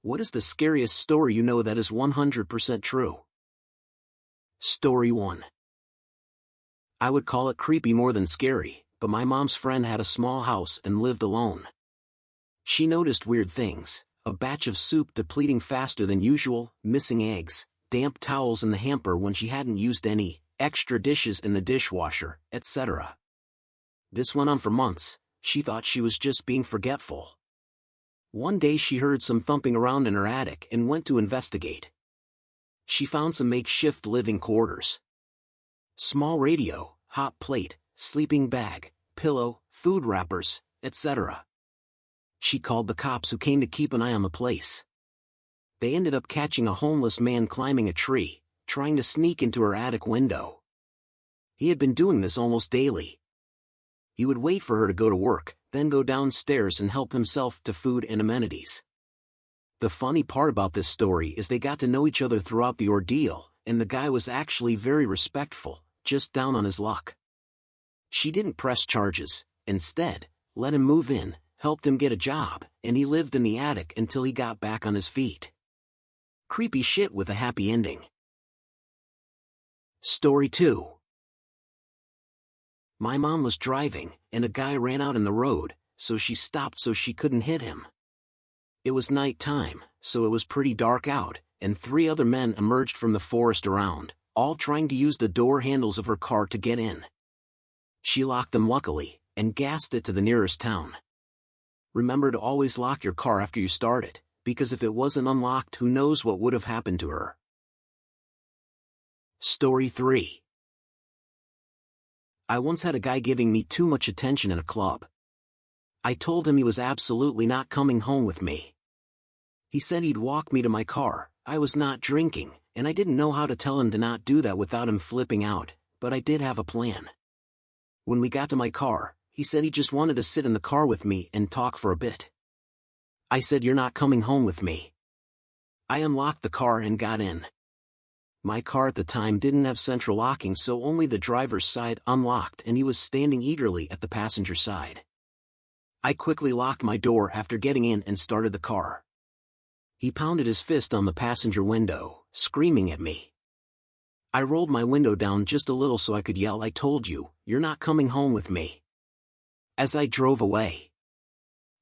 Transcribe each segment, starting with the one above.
What is the scariest story you know that is 100% true? Story 1. I would call it creepy more than scary, but my mom's friend had a small house and lived alone. She noticed weird things: a batch of soup depleting faster than usual, missing eggs, damp towels in the hamper when she hadn't used any, extra dishes in the dishwasher, etc. This went on for months. She thought she was just being forgetful. One day she heard some thumping around in her attic and went to investigate. She found some makeshift living quarters. Small radio, hot plate, sleeping bag, pillow, food wrappers, etc. She called the cops, who came to keep an eye on the place. They ended up catching a homeless man climbing a tree, trying to sneak into her attic window. He had been doing this almost daily. He would wait for her to go to work, then go downstairs and help himself to food and amenities. The funny part about this story is they got to know each other throughout the ordeal, and the guy was actually very respectful, just down on his luck. She didn't press charges, instead, let him move in, helped him get a job, and he lived in the attic until he got back on his feet. Creepy shit with a happy ending. Story 2. My mom was driving, and a guy ran out in the road, so she stopped so she couldn't hit him. It was night time, so it was pretty dark out, and 3 other men emerged from the forest around, all trying to use the door handles of her car to get in. She locked them luckily, and gassed it to the nearest town. Remember to always lock your car after you start it, because if it wasn't unlocked, who knows what would have happened to her. Story 3. I once had a guy giving me too much attention in a club. I told him he was absolutely not coming home with me. He said he'd walk me to my car. I was not drinking, and I didn't know how to tell him to not do that without him flipping out, but I did have a plan. When we got to my car, he said he just wanted to sit in the car with me and talk for a bit. I said, "You're not coming home with me." I unlocked the car and got in. My car at the time didn't have central locking, so only the driver's side unlocked, and he was standing eagerly at the passenger side. I quickly locked my door after getting in and started the car. He pounded his fist on the passenger window, screaming at me. I rolled my window down just a little so I could yell, "I told you, you're not coming home with me," as I drove away.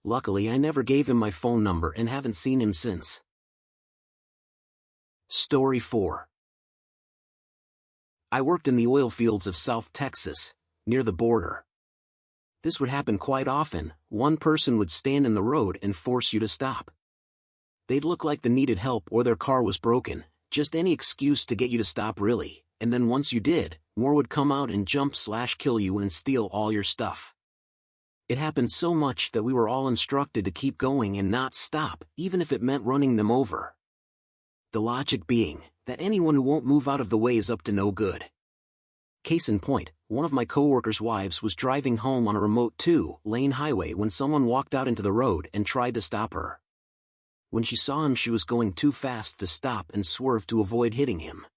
Luckily, I never gave him my phone number and haven't seen him since. Story 4. I worked in the oil fields of South Texas, near the border. This would happen quite often. One person would stand in the road and force you to stop. They'd look like they needed help or their car was broken, just any excuse to get you to stop really, and then once you did, more would come out and jump/kill you and steal all your stuff. It happened so much that we were all instructed to keep going and not stop, even if it meant running them over. The logic being that anyone who won't move out of the way is up to no good. Case in point, one of my coworkers' wives was driving home on a remote 2-lane highway when someone walked out into the road and tried to stop her. When she saw him, she was going too fast to stop and swerved to avoid hitting him.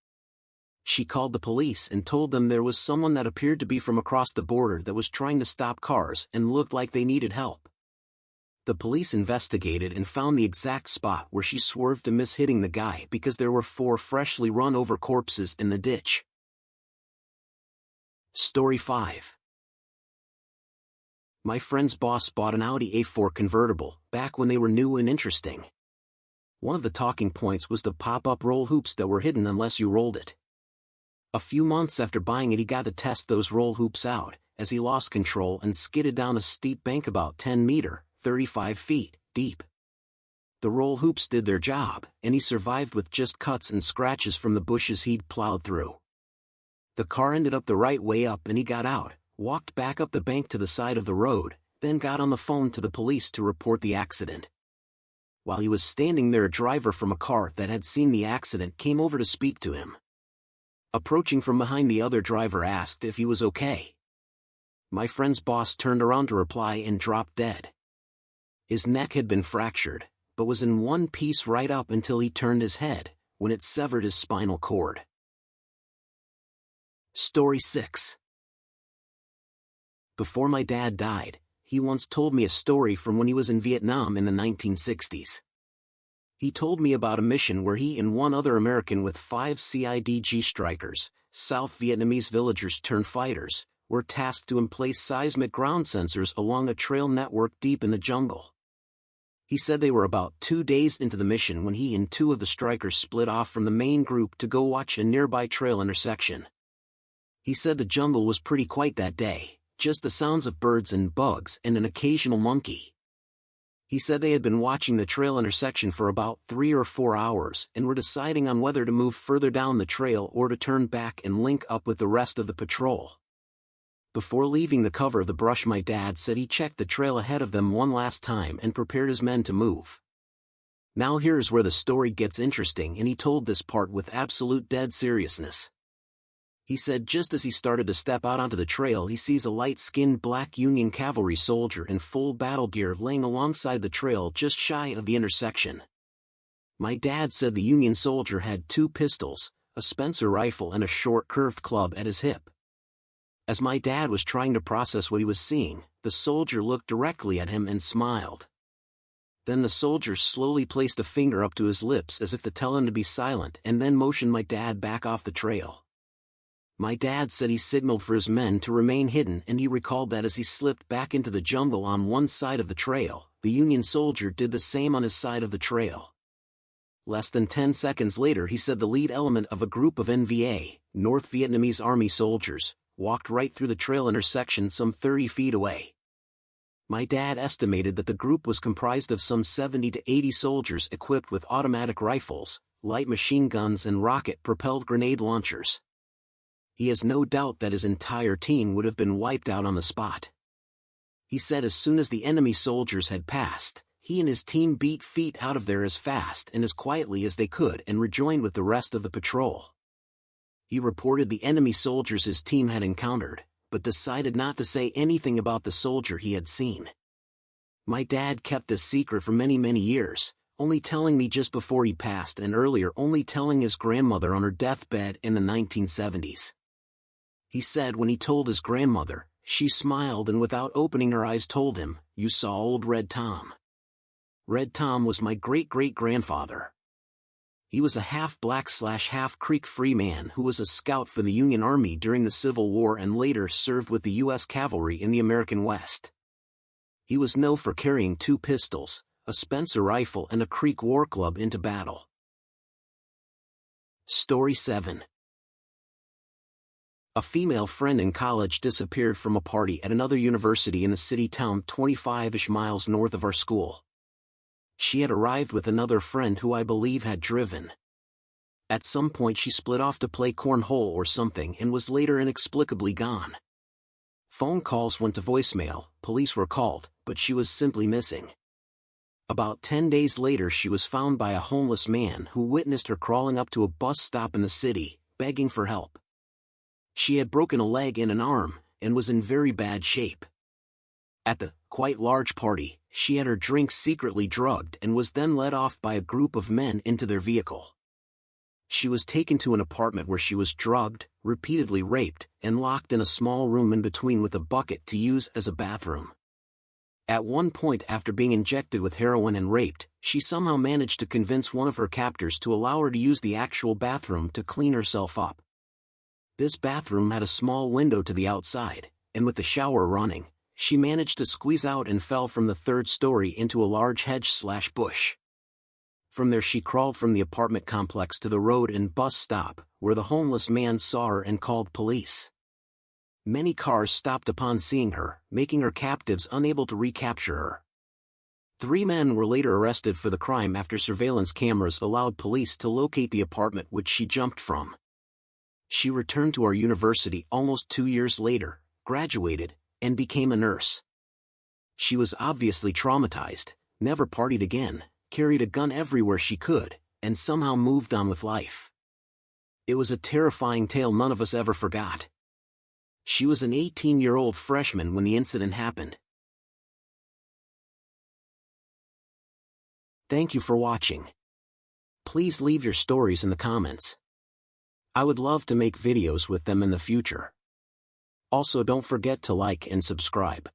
She called the police and told them there was someone that appeared to be from across the border that was trying to stop cars and looked like they needed help. The police investigated and found the exact spot where she swerved to miss hitting the guy because there were 4 freshly run-over corpses in the ditch. Story 5. My friend's boss bought an Audi A4 convertible, back when they were new and interesting. One of the talking points was the pop-up roll hoops that were hidden unless you rolled it. A few months after buying it, he got to test those roll hoops out, as he lost control and skidded down a steep bank about 10 meters. 35 feet deep. The roll hoops did their job, and he survived with just cuts and scratches from the bushes he'd plowed through. The car ended up the right way up and he got out, walked back up the bank to the side of the road, then got on the phone to the police to report the accident. While he was standing there, a driver from a car that had seen the accident came over to speak to him. Approaching from behind, the other driver asked if he was okay. My friend's boss turned around to reply and dropped dead. His neck had been fractured, but was in one piece right up until he turned his head, when it severed his spinal cord. Story 6. Before my dad died, he once told me a story from when he was in Vietnam in the 1960s. He told me about a mission where he and one other American with 5 CIDG strikers, South Vietnamese villagers turned fighters, were tasked to emplace seismic ground sensors along a trail network deep in the jungle. He said they were about 2 days into the mission when he and 2 of the strikers split off from the main group to go watch a nearby trail intersection. He said the jungle was pretty quiet that day, just the sounds of birds and bugs and an occasional monkey. He said they had been watching the trail intersection for about 3 or 4 hours and were deciding on whether to move further down the trail or to turn back and link up with the rest of the patrol. Before leaving the cover of the brush, my dad said he checked the trail ahead of them one last time and prepared his men to move. Now here's where the story gets interesting, and he told this part with absolute dead seriousness. He said just as he started to step out onto the trail, he sees a light-skinned black Union cavalry soldier in full battle gear laying alongside the trail just shy of the intersection. My dad said the Union soldier had 2 pistols, a Spencer rifle and a short curved club at his hip. As my dad was trying to process what he was seeing, the soldier looked directly at him and smiled. Then the soldier slowly placed a finger up to his lips as if to tell him to be silent, and then motioned my dad back off the trail. My dad said he signaled for his men to remain hidden, and he recalled that as he slipped back into the jungle on one side of the trail, the Union soldier did the same on his side of the trail. Less than 10 seconds later, he said the lead element of a group of NVA, North Vietnamese Army soldiers, walked right through the trail intersection some 30 feet away. My dad estimated that the group was comprised of some 70 to 80 soldiers equipped with automatic rifles, light machine guns and rocket-propelled grenade launchers. He has no doubt that his entire team would have been wiped out on the spot. He said as soon as the enemy soldiers had passed, he and his team beat feet out of there as fast and as quietly as they could and rejoined with the rest of the patrol. He reported the enemy soldiers his team had encountered, but decided not to say anything about the soldier he had seen. My dad kept this secret for many years, only telling me just before he passed, and earlier only telling his grandmother on her deathbed in the 1970s. He said when he told his grandmother, she smiled and without opening her eyes told him, "You saw old Red Tom." Red Tom was my great-great-grandfather. He was a half-black/half-Creek free man who was a scout for the Union Army during the Civil War and later served with the U.S. Cavalry in the American West. He was known for carrying 2 pistols, a Spencer rifle and a Creek war club into battle. Story 7. A female friend in college disappeared from a party at another university in the city town 25-ish miles north of our school. She had arrived with another friend who I believe had driven. At some point she split off to play cornhole or something and was later inexplicably gone. Phone calls went to voicemail, police were called, but she was simply missing. About 10 days later she was found by a homeless man who witnessed her crawling up to a bus stop in the city, begging for help. She had broken a leg and an arm, and was in very bad shape. At the quite large party, she had her drinks secretly drugged and was then led off by a group of men into their vehicle. She was taken to an apartment where she was drugged, repeatedly raped, and locked in a small room in between with a bucket to use as a bathroom. At one point, after being injected with heroin and raped, she somehow managed to convince one of her captors to allow her to use the actual bathroom to clean herself up. This bathroom had a small window to the outside, and with the shower running, she managed to squeeze out and fell from the 3rd story into a large hedge/bush. From there she crawled from the apartment complex to the road and bus stop, where the homeless man saw her and called police. Many cars stopped upon seeing her, making her captives unable to recapture her. 3 men were later arrested for the crime after surveillance cameras allowed police to locate the apartment which she jumped from. She returned to our university almost 2 years later, graduated, and became a nurse. She was obviously traumatized, never partied again, carried a gun everywhere she could, and somehow moved on with life. It was a terrifying tale none of us ever forgot. She was an 18-year-old freshman when the incident happened. Thank you for watching. Please leave your stories in the comments. I would love to make videos with them in the future. Also, don't forget to like and subscribe.